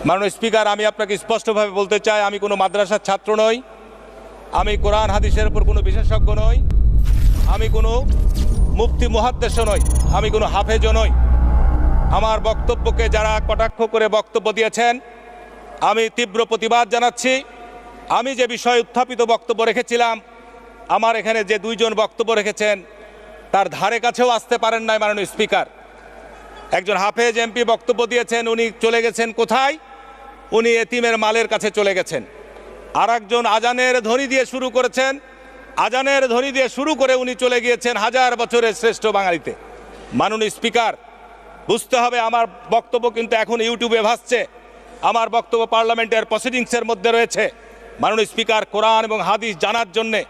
মাননীয় স্পিকার, আমি আপনাকে স্পষ্টভাবে বলতে চাই, আমি কোনো মাদ্রাসার ছাত্র নই, আমি কোরআন হাদিসের উপর কোনো বিশেষজ্ঞ নই, আমি কোনো মুফতি মুহাদ্দিসও নই, আমি কোনো হাফেজও নই। আমার বক্তব্যকে যারা কটাক্ষ করে বক্তব্য দিয়েছেন আমি তীব্র প্রতিবাদ জানাচ্ছি। আমি যে বিষয়ে উত্থাপিত বক্তব্য রেখেছিলাম, আমার এখানে যে দুইজন বক্তব্য রেখেছেন তার ধারে কাছেও আসতে পারেন নাই মাননীয় স্পিকার। একজন হাফেজ এমপি বক্তব্য দিয়েছেন, উনি চলে গেছেন কোথায়? উনি এতিমের মালের কাছে চলে গেছেন। আর একজন আজানের ধ্বনি দিয়ে শুরু করেছেন, আজানের ধ্বনি দিয়ে শুরু করে উনি চলে গিয়েছেন হাজার বছরের শ্রেষ্ঠ বাঙালিতে। মাননীয় স্পিকার, বুঝতে হবে আমার বক্তব্য কিন্তু এখন ইউটিউবে ভাসছে, আমার বক্তব্য পার্লামেন্টের প্রসিডিংসের মধ্যে রয়েছে। মাননীয় স্পিকার, কোরআন এবং হাদিস জানার জন্যে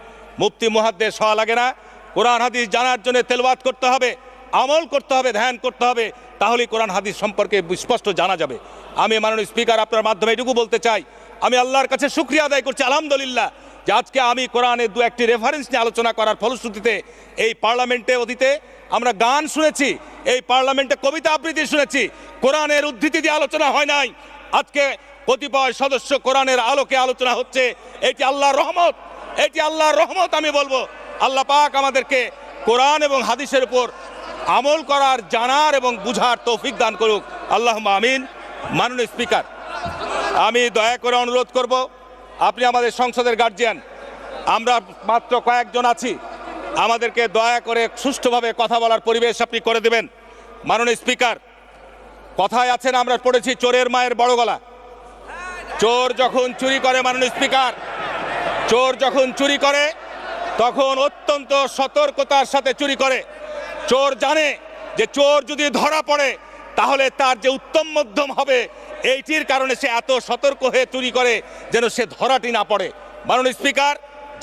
মুফতি মুহাদ্দিস হওয়া লাগে না, কোরআন হাদিস জানার জন্য তেলাওয়াত করতে হবে, আমল করতে হবে, ধ্যান করতে হবে, তাহলেই কোরআন হাদিস সম্পর্কে স্পষ্ট জানা যাবে। আমি মাননীয় স্পিকার আপনার মাধ্যমে এটুকু বলতে চাই, আমি আল্লাহর কাছে শুকরিয়া আদায় করছি আলহামদুলিল্লাহ যে আজকে আমি কোরআনের দু একটি রেফারেন্স নিয়ে আলোচনা করার ফলশ্রুতিতে এই পার্লামেন্টে অতীতে আমরা গান শুনেছি, এই পার্লামেন্টে কবিতা আবৃত্তি শুনেছি, কোরআনের উদ্ধৃতি দিয়ে আলোচনা হয় নাই। আজকে কতিপয় সদস্য কোরআনের আলোকে আলোচনা হচ্ছে, এটি আল্লাহর রহমত, এটি আল্লাহর রহমত। আমি বলবো আল্লাহ পাক আমাদেরকে কোরআন এবং হাদিসের উপর আমল করার, জানার এবং বুঝার তৌফিক দান করুক, আল্লাহুম্মা আমিন। মাননীয় স্পিকার, আমি দয়া করে অনুরোধ করব, আপনি আমাদের সংসদের গার্জিয়ান, আমরা মাত্র কয়েকজন আছি, আমাদেরকে দয়া করে সুষ্ঠুভাবে কথা বলার পরিবেশ আপনি করে দেবেন। মাননীয় স্পিকার, কথায় আছেন, আমরা পড়েছি চোরের মায়ের বড় গলা। চোর যখন চুরি করে, মাননীয় স্পিকার, চোর যখন চুরি করে তখন অত্যন্ত সতর্কতার সাথে চুরি করে। চোর জানে যে চোর যদি ধরা পড়ে তাহলে তার যে উত্তম মধ্যম হবে, এইটির কারণে সে এত সতর্ক হয়ে চুরি করে যেন সে ধরাটি না পড়ে। মাননীয় স্পিকার,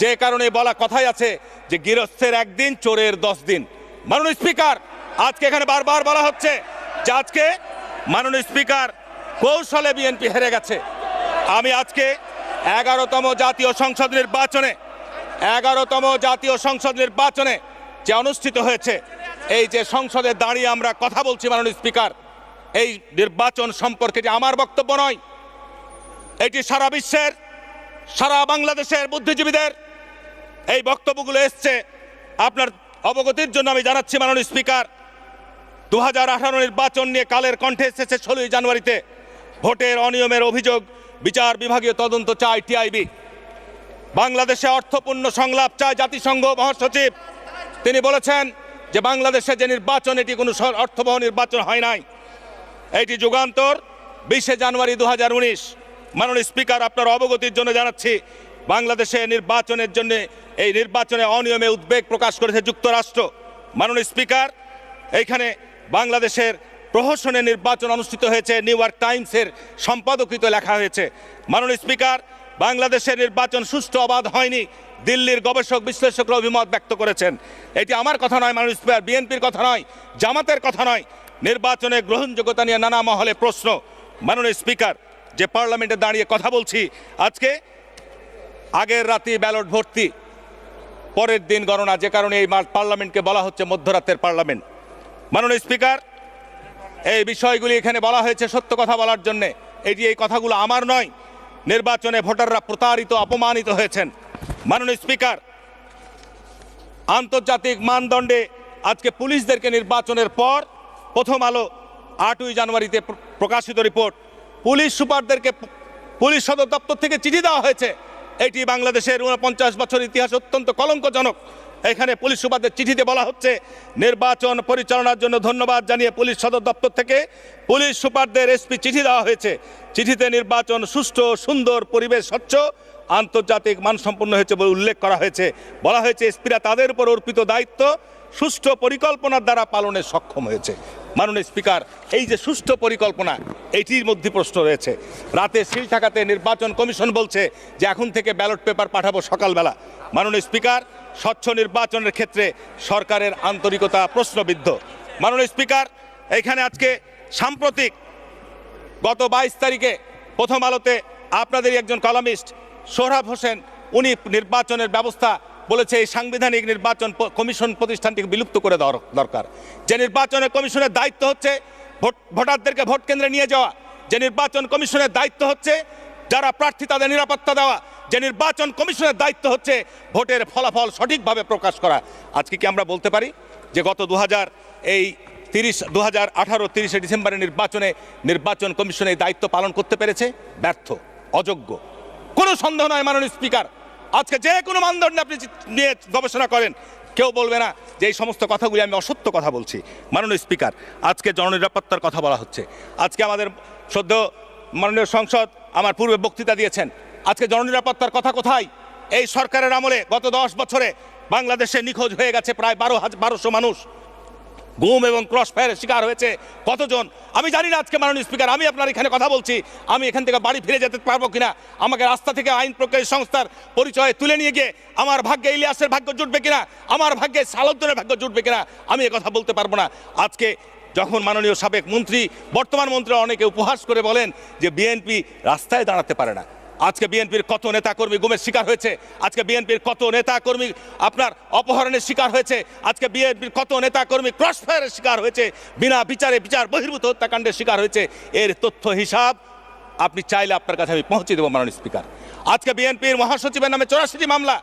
যে কারণে বলা কথাই আছে যে গৃহস্থের একদিন, চোরের 10 দিন। মাননীয় স্পিকার, আজকে এখানে বারবার বলা হচ্ছে যে আজকে মাননীয় স্পিকার কৌশলে বিএনপি হেরে গেছে। আমি আজকে 11তম জাতীয় সংসদ নির্বাচনে, 11তম জাতীয় সংসদ নির্বাচনে যে অনুষ্ঠিত হয়েছে, এই যে সংসদে দাঁড়িয়ে আমরা কথা বলছি মাননীয় স্পিকার, এই নির্বাচন সম্পর্কে যে আমার বক্তব্য নয়, এটি সারা বিশ্বের, সারা বাংলাদেশের বুদ্ধিজীবীদের এই বক্তব্যগুলো এসছে। আপনার অবগতির জন্য আমি জানাচ্ছি মাননীয় স্পিকার, 2018 নির্বাচন নিয়ে কালের কণ্ঠে এসেছে 16 জানুয়ারিতে। ভোটের অনিয়মের অভিযোগ বিচার বিভাগীয় তদন্ত চায় টিআইবি। বাংলাদেশে অর্থপূর্ণ সংলাপ চায় জাতিসংঘ মহাসচিব। তিনি বলেছেন যে বাংলাদেশে যে নির্বাচন, এটি কোনো অর্থবহ নির্বাচন হয় নাই, এটি যুগান্তর। 20 জানুয়ারি 2019। মাননীয় স্পিকার, আপনার অবগতির জন্য জানাচ্ছি, বাংলাদেশে নির্বাচনের জন্য, এই নির্বাচনে অনিয়মে উদ্বেগ প্রকাশ করেছে যুক্তরাষ্ট্র। মাননীয় স্পিকার, এইখানে বাংলাদেশের প্রহসনে নির্বাচন অনুষ্ঠিত হয়েছে, নিউ ইয়র্ক টাইমসের সম্পাদকীয়তে লেখা হয়েছে। মাননীয় স্পিকার, বাংলাদেশের নির্বাচন সুষ্ঠু অবাধ হয়নি, দিল্লির গবেষক বিশ্লেষকরা অভিমত ব্যক্ত করেছেন। এটি আমার কথা নয় মাননীয় স্পিকার, বিএনপির কথা নয়, জামাতের কথা নয়। নির্বাচনের গ্রহণযোগ্যতা নিয়ে নানা মহলে প্রশ্ন। মাননীয় স্পিকার, যে পার্লামেন্টে দাঁড়িয়ে কথা বলছি, আজকে আগের রাতে ব্যালট ভর্তি, পরের দিন গণনা, যে কারণে এই পার্লামেন্টকে বলা হচ্ছে মধ্যরাতের পার্লামেন্ট। মাননীয় স্পিকার, এই বিষয়গুলি এখানে বলা হয়েছে সত্য কথা বলার জন্যে। এই কথাগুলো আমার নয়, নির্বাচনে ভোটাররা প্রতারিত, অপমানিত হয়েছেন। মাননীয় স্পিকার, আন্তর্জাতিক মানদণ্ডে আজকে পুলিশদেরকে নির্বাচনের পর, প্রথম আলো 8ই জানুয়ারিতে প্রকাশিত রিপোর্ট, পুলিশ সুপারদেরকে পুলিশ সদর দপ্তর থেকে চিঠি দেওয়া হয়েছে। এটি বাংলাদেশের 49 বছর ইতিহাস অত্যন্ত কলঙ্কজনক। এখানে পুলিশ সুপারদের চিঠিতে বলা হচ্ছে, নির্বাচন পরিচালনার জন্য ধন্যবাদ জানিয়ে পুলিশ সদর দপ্তর থেকে পুলিশ সুপারদের এসপি চিঠি দেওয়া হয়েছে। চিঠিতে নির্বাচন সুষ্ঠু, সুন্দর, পরিবেশ স্বচ্ছ, আন্তর্জাতিক মানসম্পন্ন হয়েছে বলে উল্লেখ করা হয়েছে। বলা হয়েছে এসপিরা তাদের উপর অর্পিত দায়িত্ব সুষ্ঠু পরিকল্পনার দ্বারা পালনে সক্ষম হয়েছে। মাননীয় স্পিকার, এই যে সুষ্ঠু পরিকল্পনা, এইটির মধ্যে প্রশ্ন রয়েছে। রাতে সিল ঠাকাতে নির্বাচন কমিশন বলছে যে এখন থেকে ব্যালট পেপার পাঠাবো সকালবেলা। মাননীয় স্পিকার, স্বচ্ছ নির্বাচনের ক্ষেত্রে সরকারের আন্তরিকতা প্রশ্নবিদ্ধ। মাননীয় স্পিকার, এখানে আজকে সাম্প্রতিক গত 22 তারিখে প্রথম আলোতে আপনাদেরই একজন কলামিস্ট সোহরাব হোসেন, উনি নির্বাচনের ব্যবস্থা বলেছে এই সাংবিধানিক নির্বাচন কমিশন প্রতিষ্ঠানটিকে বিলুপ্ত করে দেওয়া দরকার। যে নির্বাচনের কমিশনের দায়িত্ব হচ্ছে ভোটারদেরকে ভোট কেন্দ্রে নিয়ে যাওয়া, যে নির্বাচন কমিশনের দায়িত্ব হচ্ছে যারা প্রার্থী তাদের নিরাপত্তা দেওয়া, যে নির্বাচন কমিশনের দায়িত্ব হচ্ছে ভোটের ফলাফল সঠিকভাবে প্রকাশ করা। আজকে কি আমরা বলতে পারি যে গত 2018 ডিসেম্বরের নির্বাচন কমিশন এই দায়িত্ব পালন করতে পেরেছে? ব্যর্থ, অযোগ্য, কোনো সন্দেহ নয়। মাননীয় স্পিকার, আজকে যে কোনো মানদণ্ডে আপনি নিয়ে গবেষণা করেন, কেউ বলবে না যে এই সমস্ত কথাগুলি আমি অসত্য কথা বলছি। মাননীয় স্পিকার, আজকে জননিরাপত্তার কথা বলা হচ্ছে। আজকে আমাদের শ্রদ্ধেয় মাননীয় সংসদ আমার পূর্বে বক্তৃতা দিয়েছেন। আজকে জননিরাপত্তার কথা কোথায়? এই সরকারের আমলে গত 10 বছরে বাংলাদেশে নিখোঁজ হয়ে গেছে প্রায় 1200 মানুষ, গুম এবং ক্রস ফায়ারের শিকার হয়েছে কতজন আমি জানি না। আজকে মাননীয় স্পিকার, আমি আপনার এখানে কথা বলছি, আমি এখান থেকে বাড়ি ফিরে যেতে পারবো কিনা, আমাকে রাস্তা থেকে আইন প্রকারী সংস্থার পরিচয় তুলে নিয়ে গিয়ে আমার ভাগ্যে ইলিয়াসের ভাগ্য জুটবে কিনা, আমার ভাগ্যে সালাউদ্দিনের ভাগ্য জুটবে কিনা, আমি এ কথা বলতে পারবো না। আজকে যখন মাননীয় সাবেক মন্ত্রী, বর্তমান মন্ত্রী অনেকে উপহাস করে বলেন যে বিএনপি রাস্তায় দাঁড়াতে পারে না, আজকে বিএনপির কত নেতাকর্মী গুমের শিকার হয়েছে, আজকে বিএনপির কত নেতাকর্মী আপনার অপহরণের শিকার হয়েছে, আজকে বিএনপির কত নেতাকর্মী ক্রস ফায়ারের শিকার হয়েছে, বিনা বিচারে বিচার বহির্ভূত হত্যাকাণ্ডের শিকার হয়েছে। এর তথ্য হিসাব আপনি চাইলে আপনার কাছে আমি পৌঁছে দেবো মাননীয় স্পিকার। আজকে বিএনপির মহাসচিবের নামে 84টি মামলা।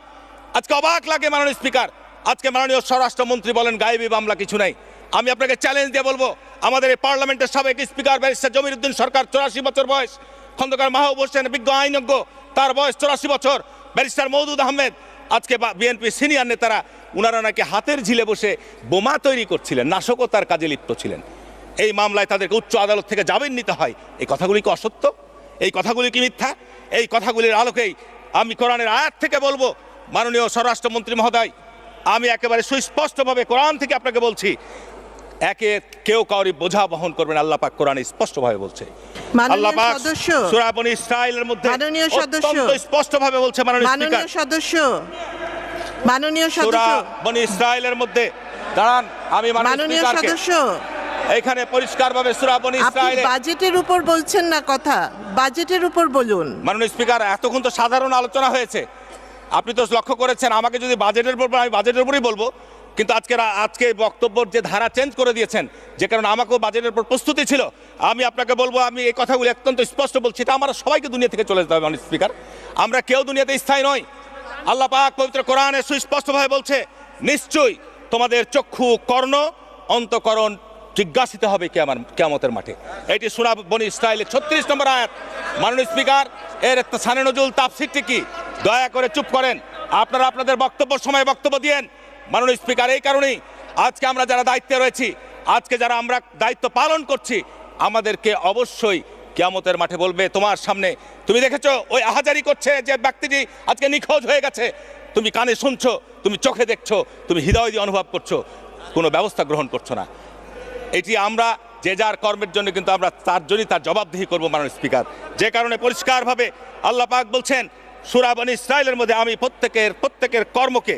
আজকে অবাক লাগে মাননীয় স্পিকার, আজকে মাননীয় স্বরাষ্ট্রমন্ত্রী বলেন গায়েবী মামলা কিছু নাই। আমি আপনাকে চ্যালেঞ্জ দিয়ে বলবো, আমাদের এই পার্লামেন্টের সাবেক স্পিকার ব্যারিস্টার জমির উদ্দিন সরকার, 84 বছর বয়স, খন্দকার মাহবুব হোসেন বিজ্ঞ আইনজ্ঞ, তার বয়স 84 বছর, ব্যারিস্টার মওদুদ আহমেদ, আজকে বিএনপি সিনিয়র নেতারা উনারা নাকি হাতের ঝিলে বসে বোমা তৈরি করছিলেন, নাশকতার কাজে লিপ্ত ছিলেন। এই মামলায় তাদেরকে উচ্চ আদালত থেকে জামিন নিতে হয়। এই কথাগুলি কি অসত্য? এই কথাগুলি কি মিথ্যা? এই কথাগুলির আলোকেই আমি কোরআনের আয়াত থেকে বলবো, মাননীয় স্বরাষ্ট্রমন্ত্রী মহোদয়, আমি একেবারে সুস্পষ্টভাবে কোরআন থেকে আপনাকে বলছি, কেউ কাউরি বোঝা বহন করবেন, আল্লাহ পাক কোরআনে স্পষ্টভাবে বলছে। আল্লাহ পাক সূরা বনী ইসরাঈলের মধ্যে অত্যন্ত স্পষ্টভাবে বলছে। মাননীয় সূরা বনী ইসরাঈলের মধ্যে দাঁড়ান, আমি মাননীয় সদস্য এখানে পরিষ্কারভাবে সূরা বনী ইসরাঈল, বাজেটের উপর বলছেন না কথা, বাজেটের উপর বলুন। মাননীয় স্পিকার, এতক্ষণ তো সাধারণ আলোচনা হয়েছে, আপনি তো লক্ষ্য করেছেন। আমাকে যদি বাজেটের উপর, আমি বাজেটের উপরই বলবো, কিন্তু আজকে বক্তব্যের যে ধারা চেঞ্জ করে দিয়েছেন, যে কারণে আমাকেও বাজেটের উপর প্রস্তুতি ছিল। আমি আপনাকে বলবো, আমি এই কথাগুলি অত্যন্ত স্পষ্ট বলছি, এটা আমরা সবাইকে দুনিয়া থেকে চলে যেতে হবে মাননীয় স্পিকার। আমরা কেউ দুনিয়াতে স্থায়ী নই। আল্লাহ পাক পবিত্র কোরআনে সুস্পষ্টভাবে বলছে, নিশ্চয়ই তোমাদের চক্ষু, কর্ণ, অন্তঃকরণ জিজ্ঞাসিত হবে কিয়ামতের মাঠে। এটি সূরা বনী ইসরাঈলের 36 নম্বর আয়াত। মাননীয় স্পিকার, এর একটা শানে নজুল তাফসীরটি কি? দয়া করে চুপ করেন, আপনারা আপনাদের সময় বক্তব্য দিয়েন। মাননীয় স্পিকার, এই কারণেই আজকে আমরা যারা দায়িত্বে রয়েছি, আজকে যারা আমরা দায়িত্ব পালন করছি, আমাদেরকে অবশ্যই কিয়ামতের মাঠে বলবে, তোমার সামনে তুমি দেখেছো ওই আহাজারি করছে যে ব্যক্তিটি আজকে নিখোঁজ হয়ে গেছে, তুমি কানে শুনছো, তুমি চোখে দেখছো, তুমি হৃদয় দিয়ে অনুভব করছো, কোনো ব্যবস্থা গ্রহণ করছো না। এটি আমরা যে যার কর্মের জন্য কিন্তু আমরা তার জন্যই তার জবাবদিহি করবো মাননীয় স্পিকার। যে কারণে পরিষ্কারভাবে আল্লাহ পাক বলছেন সূরা বনী ইসরাঈলের মধ্যে, আমি প্রত্যেকের কর্মকে,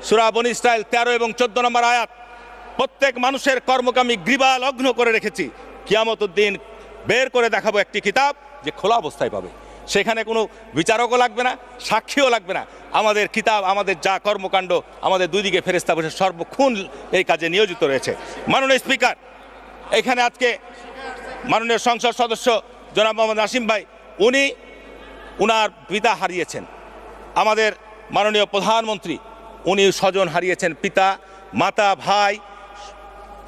সূরা বনী ইসরাঈল 13 এবং 14 নম্বর আয়াত, প্রত্যেক মানুষের কর্মকে আমি গ্রীবা লগ্ন করে রেখেছি, কিয়ামতের দিন বের করে দেখাবো একটি কিতাব যে খোলা অবস্থায় পাবে। সেখানে কোনো বিচারকও লাগবে না, সাক্ষীও লাগবে না। আমাদের কিতাব, আমাদের যা কর্মকাণ্ড, আমাদের দুই দিকে ফেরেশতা বসে সর্বক্ষণ এই কাজে নিয়োজিত রয়েছে। মাননীয় স্পিকার, এখানে আজকে মাননীয় সংসদ সদস্য জনাব মোহাম্মদ নাসিম ভাই, উনার পিতা হারিয়েছেন। আমাদের মাননীয় প্রধানমন্ত্রী, উনি স্বজন হারিয়েছেন, পিতা, মাতা, ভাই,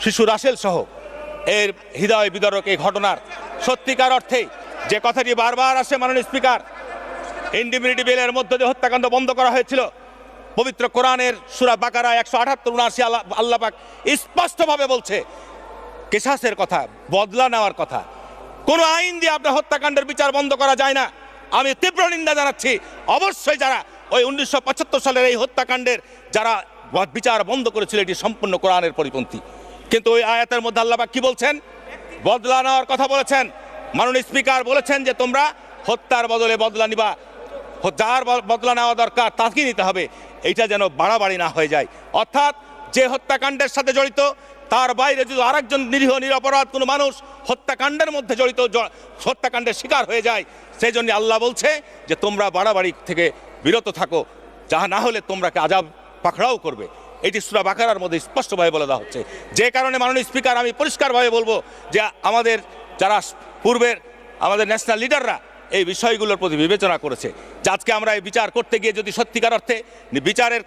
শিশু রাসেল সহ। এর হৃদয় বিদারক এই ঘটনার সত্যিকার অর্থেই যে কথাটি বারবার আসে মাননীয় স্পিকার, ইনডিমিনিটি বিলের মধ্যে যে হত্যাকাণ্ড বন্ধ করা হয়েছিল, পবিত্র কোরআনের সূরা বাকারা 178-79 আল্লাহ পাক স্পষ্টভাবে বলছে কিসাসের কথা, বদলা নেওয়ার কথা। কোনো আইন দিয়ে আপনার হত্যাকাণ্ডের বিচার বন্ধ করা যায় না। আমি তীব্র নিন্দা জানাচ্ছি। অবশ্যই যারা ওই 1975 সালের এই হত্যাকাণ্ডের যারা বিচার বন্ধ করেছিল, এটি সম্পূর্ণ কোরআনের পরিপন্থী। কিন্তু ওই আয়াতের মধ্যে আল্লাহ পাক কি বলছেন? বদলা নেওয়ার কথা বলেছেন। মাননীয় স্পিকার বলেছেন যে তোমরা হত্যার বদলে বদলা নিবা, যার বদলা নেওয়া দরকার তাকে নিতে হবে। এইটা যেন বাড়াবাড়ি না হয়ে যায়। অর্থাৎ যে হত্যাকাণ্ডের সাথে জড়িত, তার বাইরে যদি আরেকজন নিরীহ নিরপরাধ কোনো মানুষ হত্যাকাণ্ডের মধ্যে জড়িত, হত্যাকাণ্ডের শিকার হয়ে যায়, সেই জন্য আল্লাহ বলছে যে তোমরা বাড়াবাড়ি থেকে বিরত থাকো, যাহা না হলে তোমরাকে আযাব পাকড়াও করবে। এটি সূরা বাকারার মধ্যে স্পষ্টভাবে বলে দেওয়া হচ্ছে। যে কারণে মাননীয় স্পিকার, আমি পরিষ্কারভাবে বলবো যে আমাদের যারা পূর্বের আমাদের ন্যাশনাল লিডাররা এই বিষয়গুলোর প্রতি বিবেচনা করেছে। যে আজকে আমরা এই বিচার করতে গিয়ে যদি সত্যিকার অর্থে বিচারের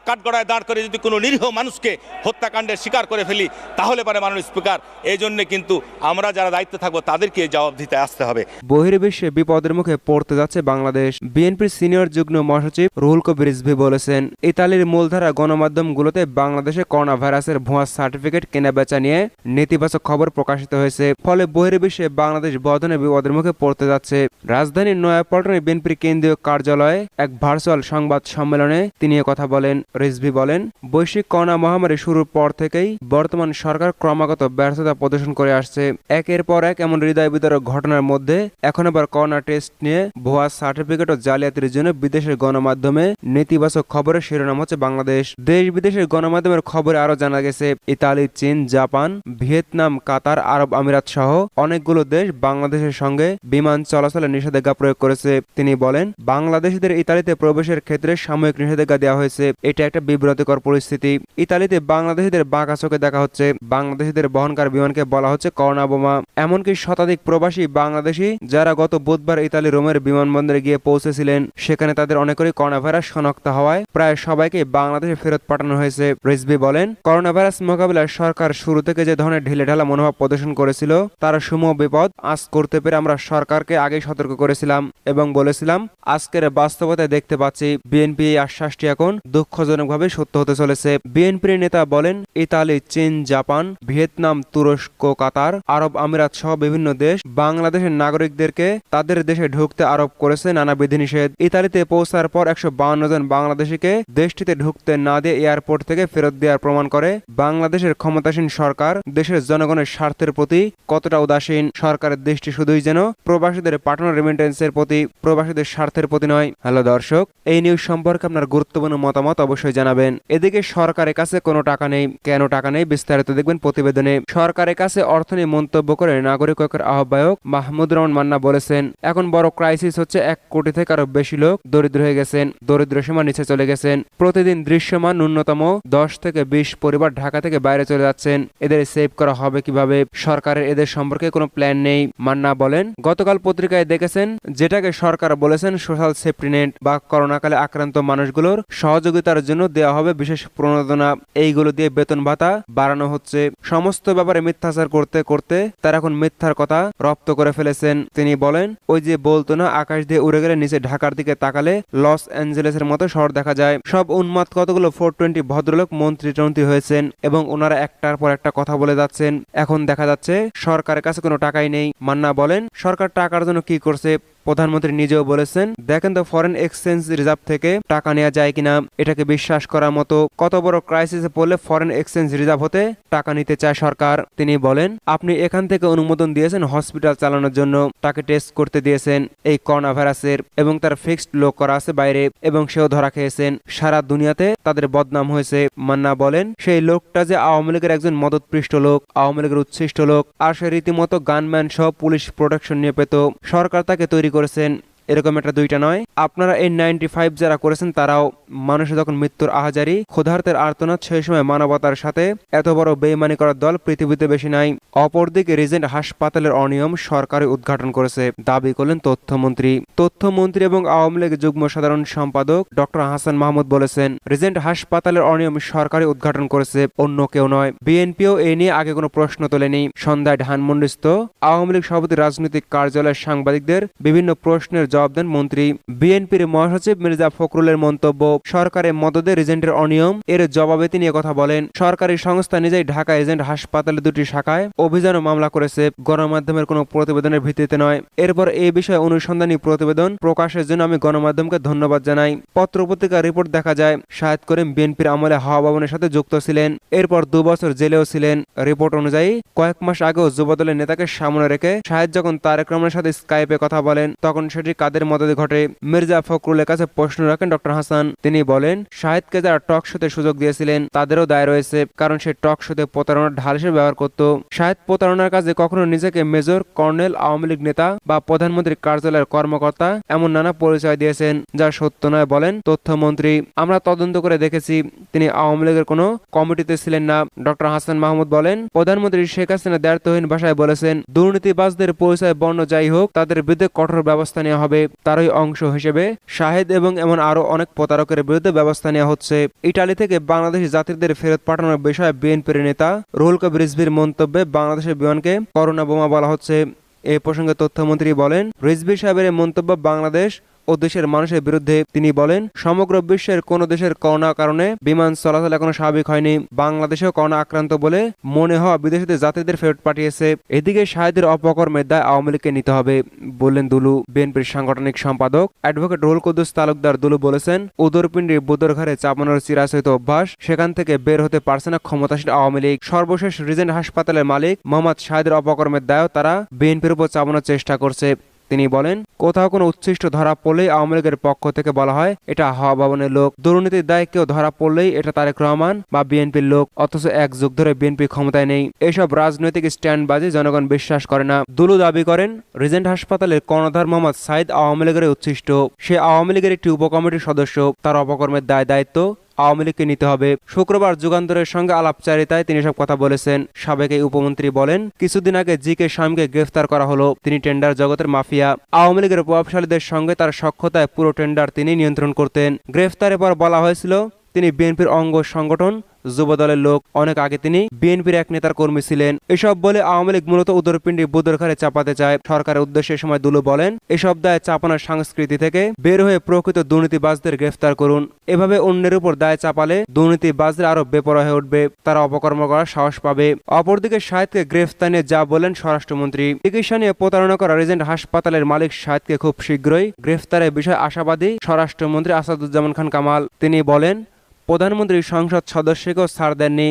কাঠগড়ায় দাঁড় করে যদি কোনো নিরীহ মানুষকে হত্যাকাণ্ডের শিকার করে ফেলি, তাহলে পারে মাননীয় স্পিকার এই জন্য কিন্তু আমরা যারা দায়িত্বে থাকবো তাদেরকে জবাব দিতে আসতে হবে। বহির্বিশ্বে বিপদের মুখে পড়তে যাচ্ছে বাংলাদেশ। বিএনপির সিনিয়র যুগ্ম মহাসচিব রুহুল কবির রিজভী বলেছেন, ইতালির মূলধারা গণমাধ্যমগুলোতে বাংলাদেশে করোনা ভাইরাসের ভুয়া সার্টিফিকেট কেনাবেচা নিয়ে নেতিবাচক খবর প্রকাশিত হয়েছে। ফলে বহির্বিশ্বে বাংলাদেশ বর্ধনে বিপদের মুখে পড়তে যাচ্ছে। রাজধানীর নয়াপল্টনে বিএনপির কেন্দ্রীয় কার্যালয়ে এক ভার্চুয়াল সংবাদ সম্মেলনে তিনি কথা বলেন। রিজভী বলেন, বৈশ্বিক করোনা মহামারী শুরুর পর থেকেই বর্তমান সরকার ক্রমাগত ব্যর্থতা প্রদর্শন করে আসছে। একের পর এক এমন হৃদয় বিদারক ঘটনার মধ্যে এখন আবার করোনা টেস্ট নিয়ে ভুয়া সার্টিফিকেট ও জালিয়াতির জন্য বিদেশের গণমাধ্যমে নেতিবাচক খবরের শিরোনাম হচ্ছে বাংলাদেশ। দেশ বিদেশের গণমাধ্যমের খবরে আরো জানা গেছে, ইতালি, চীন, জাপান, ভিয়েতনাম, কাতার, আরব আমিরাত সহ অনেকগুলো দেশ বাংলাদেশের সঙ্গে বিমান চলাচলে নিষেধাজ্ঞা প্রয়োগ করেছে। তিনি বলেন, বাংলাদেশিদের ইতালিতে প্রবেশের ক্ষেত্রে সাময়িক নিষেধাজ্ঞা দেওয়া হয়েছে। এটা একটা বিব্রতকর পরিস্থিতি। ইতালিতে বাংলাদেশিদের বাঁকা চোখে দেখা হচ্ছে। বাংলাদেশিদের বহনকার বিমানকে বলা হচ্ছে করোনা বোমা। এমনকি শতাধিক প্রবাসী বাংলাদেশি যারা গত বুধবার ইতালি রোমের বিমানবন্দরে গিয়ে পৌঁছেছিলেন, সেখানে তাদের অনেকেরই করোনা ভাইরাস শনাক্ত হওয়ায় প্রায় সবাইকে বাংলাদেশে ফেরত পাঠানো হয়েছে। রিজভী বলেন, করোনা ভাইরাস মোকাবিলায় সরকার শুরু থেকে যে ধরনের ঢিলেঢালা মনোভাব প্রদর্শন করেছিল তার সমূহ বিপদ আজ করতে পেরে আমরা সরকারকে আগেই সতর্ক করেছিলাম এবং বলেছিলাম, আজকের বাস্তবতায় দেখতে পাচ্ছি বিএনপি এই আশ্বাসটি এখন দুঃখজনকভাবে সত্য হতে চলেছে। বিএনপির নেতা বলেন, ইতালি, চীন, জাপান, ভিয়েতনাম, তুরস্ক, কাতার, আরব আমিরাত সহ বিভিন্ন দেশ বাংলাদেশের নাগরিকদেরকে তাদের দেশে ঢুকতে আরোপ করেছে নানা বিধিনিষেধ। ইতালিতে পৌঁছার পর 152 জন বাংলাদেশিকে দেশটিতে ঢুকতে না দিয়ে এয়ারপোর্ট থেকে ফেরত দেওয়ার প্রমাণ করে বাংলাদেশের ক্ষমতাসীন সরকার দেশের জনগণের স্বার্থের প্রতি কতটা উদাসীন। সরকারের দৃষ্টি শুধুই যেন প্রবাসীদের পাঠানো রেমিটেন্সের প্রতি, প্রবাসীদের স্বার্থের প্রতি নয়। হ্যালো দর্শক, এই নিউজ সম্পর্কে আপনার গুরুত্বপূর্ণ মতামত অবশ্যই জানাবেন। এদিকে সরকারের কাছে কোনো টাকা নেই, কেন টাকা নেই বিস্তারিত দেখবেন প্রতিবেদনে। সরকারের কাছে অর্থ নিয়ে মন্তব্য করে নাগরিক ঐক্যের আহ্বায়ক মাহমুদ রহমান মান্না বলেছেন, এখন বড় ক্রাইসিস হচ্ছে 1 কোটি থেকে আরো বেশি লোক দরিদ্র হয়ে গেছেন, দরিদ্র সীমার নিচে চলে গেছেন। প্রতিদিন দৃশ্যমান ন্যূনতম 10 থেকে 20 পরিবার ঢাকা থেকে বাইরে চলে যাচ্ছেন। এদের সেভ করা হবে কিভাবে? সরকারের এদের সম্পর্কে কোনো প্ল্যান নেই। মান্না বলেন, গতকাল পত্রিকায় দেখেছেন যেটাকে সরকার বলেছেন সোশ্যাল সেফটি নেট বা করোনাকালে আক্রান্ত মানুষগুলোর সহযোগিতার জন্য দেওয়া হবে বিশেষ প্রণোদনা, এইগুলো দিয়ে বেতন ভাতা বাড়ানো হচ্ছে। সমস্ত ব্যাপারে মিথ্যাচার করতে করতে তারা এখন মিথ্যার কথা রপ্ত করে ফেলেছেন। তিনি বলেন, ওই যে বলতো না, আকাশ দিয়ে উড়ে গেলে নিচে ঢাকার দিকে তাকালে লস অ্যাঞ্জেলেসের মতো শহর দেখা যায়। সব উন্মাদ কতগুলো 420 ভদ্রলোক মন্ত্রী হয়েছেন এবং ওনারা একটার পর একটা কথা বলে যাচ্ছেন। এখন দেখা যাচ্ছে সরকারের কাছে কোনো টাকাই নেই। মান্না বলেন, সরকার টাকার জন্য কি করছে? প্রধানমন্ত্রী নিজেও বলেছেন, দেখেন তো ফরেন এক্সচেঞ্জ রিজার্ভ থেকে টাকা নেওয়া যায় কিনা। এটাকে বিশ্বাস করার মতো? কত বড় ক্রাইসিসে পড়লে ফরেন এক্সচেঞ্জ রিজার্ভ হতে টাকা নিতে চায় সরকার। তিনি বলেন, আপনি এখান থেকে অনুমোদন দিয়েছেন হসপিটাল চালানোর জন্য, তাকে টেস্ট করতে দিয়েছেন এই করোনা ভাইরাসের, এবং তার ফিক্সড লোক করা আছে বাইরে এবং সেও ধরা খেয়েছেন। সারা দুনিয়াতে তাদের বদনাম হয়েছে। মান্না বলেন, সেই লোকটা যে আওয়ামী লীগের একজন মদতপৃষ্ট লোক, আওয়ামী লীগের উচ্ছিষ্ট লোক, আর সে রীতিমতো গানম্যান সহ পুলিশ প্রোটেকশন নিয়ে পেত। সরকার তাকে তৈরি করেছেন। এরকম একটা দুইটা নয়, আপনারা এই 95 যারা করেছেন তারাও। মানুষের যখন মৃত্যুর আহাজারি, ক্ষুধার্তের আর্তনাদ, সেই সময় মানবতার সাথে এত বড় বেইমানি করার দল পৃথিবীতে বেশি নাই। অপরদিকে রিজেন্ট হাসপাতালের অনিয়ম সরকারই উদ্ঘাটন করেছে, দাবি করলেন তথ্যমন্ত্রী। তথ্যমন্ত্রী এবং আওয়ামী লীগ যুগ্ম সাধারণ সম্পাদক ডক্টর হাসান মাহমুদ বলেছেন, রিজেন্ট হাসপাতালের অনিয়ম সরকারই উদ্ঘাটন করেছে, অন্য কেউ নয়। বিএনপিও এ নিয়ে আগে কোনো প্রশ্ন তোলেনি। সন্ধ্যায় ধানমন্ডিস্থ আওয়ামী লীগ সভাপতি রাজনৈতিক কার্যালয়ের সাংবাদিকদের বিভিন্ন প্রশ্নের জবাব দেন মন্ত্রী। বিএনপির মহাসচিব মির্জা ফখরুলের মন্তব্য, সরকারের মদদে রিজেন্টের অনিয়ম, এর জবাবে তিনি কথা বলেন, সরকারি সংস্থা নিজেই ঢাকা এজেন্ট হাসপাতালে 2টি শাখায় অভিযান ও মামলা করেছে, গণমাধ্যমের কোনো প্রতিবেদনের ভিত্তিতে নয়। এরপর এই বিষয়ে অনুসন্ধানী প্রতিবেদন প্রকাশের জন্য আমি গণমাধ্যমকে ধন্যবাদ জানাই। পত্রপত্রিকার রিপোর্ট দেখা যায় শাহেদ করিম বিএনপির আমলে হাওয়া ভবনের সাথে যুক্ত ছিলেন, এরপর 2 বছর জেলেও ছিলেন। রিপোর্ট অনুযায়ী কয়েক মাস আগেও যুবদলের নেতাকে সামনে রেখে শাহেদ যখন তারেক রহমানের সাথে স্কাইপে কথা বলেন, তখন সেটি কাদের মদদে ঘটে? মির্জা ফখরুলের কাছে প্রশ্ন রাখেন ডক্টর হাসান। তিনি বলেন, শাহেদকে যারা টক শোতে সুযোগ দিয়েছিলেন তাদেরও দায় রয়েছে, কারণ সে টক শোতে প্রতারণার ঢাল হিসেবে ব্যবহার করত। শাহেদ প্রতারণার কাজে কখনো নিজেকে মেজর, কর্নেল, আওয়ামী লীগ নেতা বা প্রধানমন্ত্রীর কার্যালয়ের কর্মকর্তা এমন নানা পরিচয় দিয়েছেন, যা সত্য নয় বলেন তথ্যমন্ত্রী। আমরা তদন্ত করে দেখেছি, তিনি আওয়ামী লীগের কোনো কমিটিতে ছিলেন না। ডক্টর হাসান মাহমুদ বলেন, প্রধানমন্ত্রী শেখ হাসিনা দ্ব্যর্থহীন ভাষায় বলেছেন, দুর্নীতিবাজদের পরিচয় বর্ণ যাই হোক, তাদের বিরুদ্ধে কঠোর ব্যবস্থা নেওয়া হবে। তারই অংশ হিসেবে শাহেদ এবং এমন আরো অনেক প্রতারকের বিরুদ্ধে ব্যবস্থা নেওয়া হচ্ছে। ইটালি থেকে বাংলাদেশি যাত্রীদের ফেরত পাঠানোর বিষয়ে বিএনপির নেতা রুহুল কবির রিজভীর মন্তব্যে বাংলাদেশের বিমানকে করোনা বোমা বলা হচ্ছে। এ প্রসঙ্গে তথ্যমন্ত্রী বলেন, রিজভী সাহেবের মন্তব্য বাংলাদেশ ও দেশের মানুষের বিরুদ্ধে। তিনি বলেন, সমগ্র বিশ্বের কোন দেশের করোনার কারণে বিমান চলাচল এখনো স্বাভাবিক হয়নি। বাংলাদেশেও করোনা আক্রান্ত বলে মনে হওয়া বিদেশিদের যাত্রীদের ফেরত পাঠিয়েছে। এদিকে শাহেদের অপকর্মের দায় আওয়ামী লীগকে নিতে হবে বললেন দুলু। বিএনপির সাংগঠনিক সম্পাদক অ্যাডভোকেট রুহুল কুদ্দুস তালুকদার দুলু বলেছেন, উদরপিণ্ডি বুদর ঘরে চাপানোর চিরাচরিত অভ্যাস, সেখান থেকে বের হতে পারছে না ক্ষমতাসীন আওয়ামী লীগ। সর্বশেষ রিজেন্ট হাসপাতালের মালিক মোহাম্মদ শাহেদের অপকর্মের দায়ও তারা বিএনপির উপর চাপানোর চেষ্টা করছে। তিনি বলেন, কোথাও কোনো উচ্ছিষ্ট ধরা পড়লেই আওয়ামী লীগের পক্ষ থেকে বলা হয় এটা হাওয়া ভবনের লোক। দুর্নীতির দায় কেউ ধরা পড়লেই এটা তারেক রহমান বা বিএনপির লোক, অথচ এক যুগ ধরে বিএনপি ক্ষমতায় নেই। এসব রাজনৈতিক স্ট্যান্ডবাজি জনগণ বিশ্বাস করে না। দুলু দাবি করেন, রিজেন্ট হাসপাতালের কর্ণধার মোহাম্মদ সাইদ আওয়ামী লীগের উচ্ছিষ্ট। সে আওয়ামী লীগের একটি উপকমিটির সদস্য। তার অপকর্মের দায়িত্ব আওয়ামী লীগকে নিতে হবে। শুক্রবার যুগান্তরের সঙ্গে আলাপচারিতায় তিনি সব কথা বলেছেন। সাবেক এই উপমন্ত্রী বলেন, কিছুদিন আগে জি.কে. শামীমকে গ্রেফতার করা হলো। তিনি টেন্ডার জগতের মাফিয়া। আওয়ামী লীগের প্রভাবশালীদের সঙ্গে তার সখ্যতায় পুরো টেন্ডার তিনি নিয়ন্ত্রণ করতেন। গ্রেফতারের পর বলা হয়েছিল তিনি বিএনপির অঙ্গ সংগঠন যুবদলের লোক। অনেক আগে তিনি বিএনপির এক নেতার কর্মী ছিলেন। এসব বলে আওয়ামী লীগ মূলত উদরপিণ্ডি বুদরঘারে চাপাতে চায়। সরকারের উদ্দেশ্যে সময় দুলু বলেন, এসব দায় চাপানোর সংস্কৃতি থেকে বের হয়ে প্রকৃত দুর্নীতিবাজদের গ্রেফতার করুন। এভাবে অন্যের উপর দায় চাপালে দুর্নীতিবাজরা আরো বেপরোয়া হয়ে উঠবে, তারা অপকর্ম করার সাহস পাবে। অপরদিকে শাহেদকে গ্রেফতার নিয়ে যা বলেন স্বরাষ্ট্রমন্ত্রী, চিকিৎসা নিয়ে প্রতারণা করা রিজেন্ট হাসপাতালের মালিক শাহেদকে খুব শীঘ্রই গ্রেফতারের বিষয়ে আশাবাদী স্বরাষ্ট্রমন্ত্রী আসাদুজ্জামান খান কামাল। তিনি বলেন, প্রধানমন্ত্রী সংসদ সদস্যকেও ছাড় দেননি,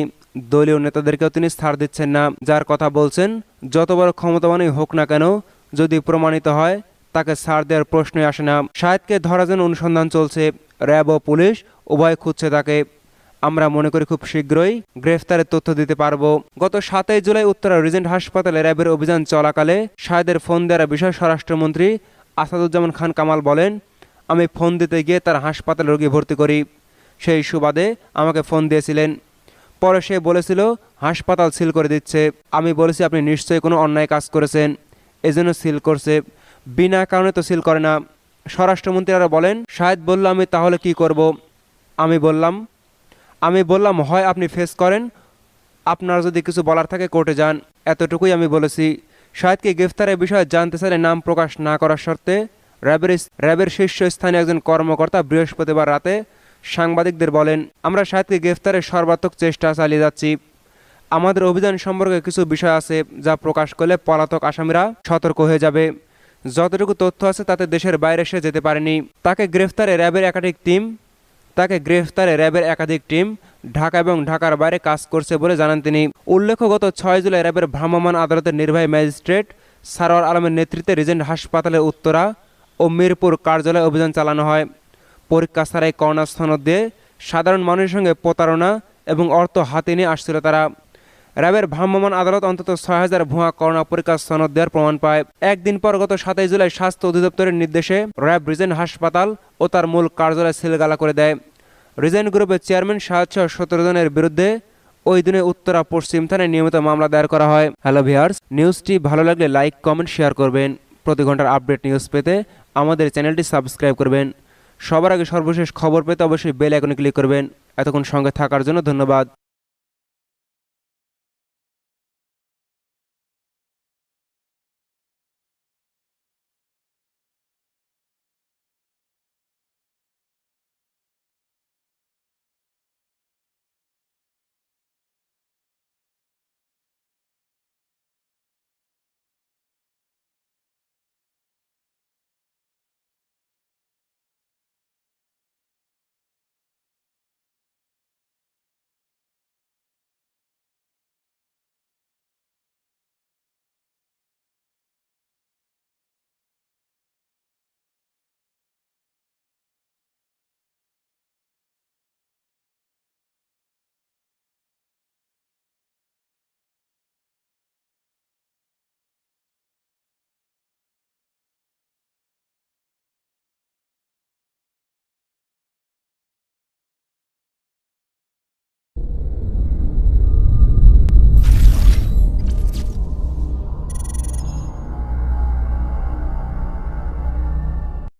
দলীয় নেতাদেরকেও তিনি ছাড় দিচ্ছেন না। যার কথা বলছেন, যত বড় ক্ষমতাবানই হোক না কেন, যদি প্রমাণিত হয় তাকে ছাড় দেওয়ার প্রশ্নই আসে না। শাহেদকে ধরার জন্য অনুসন্ধান চলছে। র্যাব ও পুলিশ উভয় খুঁজছে তাকে। আমরা মনে করি খুব শীঘ্রই গ্রেফতারের তথ্য দিতে পারবো। গত 7 জুলাই উত্তরা রিজেন্ট হাসপাতালে র্যাবের অভিযান চলাকালে শাহেদের ফোন দেওয়ার বিষয়ে স্বরাষ্ট্রমন্ত্রী আসাদুজ্জামান খান কামাল বলেন, আমি ফোন দিতে গিয়ে তার হাসপাতালে রোগী ভর্তি করি। সেই সুবাদে আমাকে ফোন দিয়েছিলেন। পরে সে বলেছিল হাসপাতাল সিল করে দিচ্ছে। আমি বলেছি, আপনি নিশ্চয়ই কোনো অন্যায় কাজ করেছেন, এজন্য সিল করছে, বিনা কারণে তো সিল করে না। স্বরাষ্ট্রমন্ত্রী আরও বলেন, শাহেদ বলল, আমি তাহলে কি করব? আমি বললাম হয় আপনি ফেস করেন, আপনার যদি কিছু বলার থাকে কোর্টে যান, এতটুকুই আমি বলেছি। শাহেদকে গ্রেফতারের বিষয়ে জানতে চাইলে নাম প্রকাশ না করার শর্তে র্যাবের শীর্ষস্থানীয় একজন কর্মকর্তা বৃহস্পতিবার রাতে সাংবাদিকদের বলেন, আমরা শাহেদকে গ্রেফতারের সর্বাত্মক চেষ্টা চালিয়ে যাচ্ছি। আমাদের অভিযান সম্পর্কে কিছু বিষয় আছে যা প্রকাশ করলে পলাতক আসামিরা সতর্ক হয়ে যাবে। যতটুকু তথ্য আছে তাতে দেশের বাইরে সে যেতে পারেনি। তাকে গ্রেফতারে র্যাবের একাধিক টিম ঢাকা এবং ঢাকার বাইরে কাজ করছে বলে জানান তিনি। উল্লেখ্য, গত 6 জুলাই র্যাবের ভ্রাম্যমাণ আদালতের নির্বাহী ম্যাজিস্ট্রেট সারোয়ার আলমের নেতৃত্বে রিজেন্ট হাসপাতালের উত্তরা ও মিরপুর কার্যালয়ে অভিযান চালানো হয়। পরীক্ষা ছাড়াই করোনা সনদ দিয়ে সাধারণ মানুষের সঙ্গে প্রতারণা এবং অর্থ হাতে নিয়ে আসছিল তারা। র্যাবের ভ্রাম্যমাণ আদালত অন্তত 6000 ভুয়া করোনা পরীক্ষার সনদ দেওয়ার প্রমাণ পায়। একদিন পর গত 7 জুলাই স্বাস্থ্য অধিদপ্তরের নির্দেশে র্যাব রিজেন্ট হাসপাতাল ও তার মূল কার্যালয় সিলগালা করে দেয়। রিজেন্ট গ্রুপের চেয়ারম্যান শাহেদ সহ 17 জনের বিরুদ্ধে ওই দিনে উত্তরা পশ্চিম থানায় নিয়মিত মামলা দায়ের করা হয়। হ্যালো ভিউয়ার্স, নিউজটি ভালো লাগলে লাইক, কমেন্ট, শেয়ার করবেন। প্রতি ঘন্টার আপডেট নিউজ পেতে আমাদের চ্যানেলটি সাবস্ক্রাইব করবেন। সবার আগে সর্বশেষ খবর পেতে অবশ্যই বেল আইকনে ক্লিক করবেন। এতক্ষণ সঙ্গে থাকার জন্য ধন্যবাদ।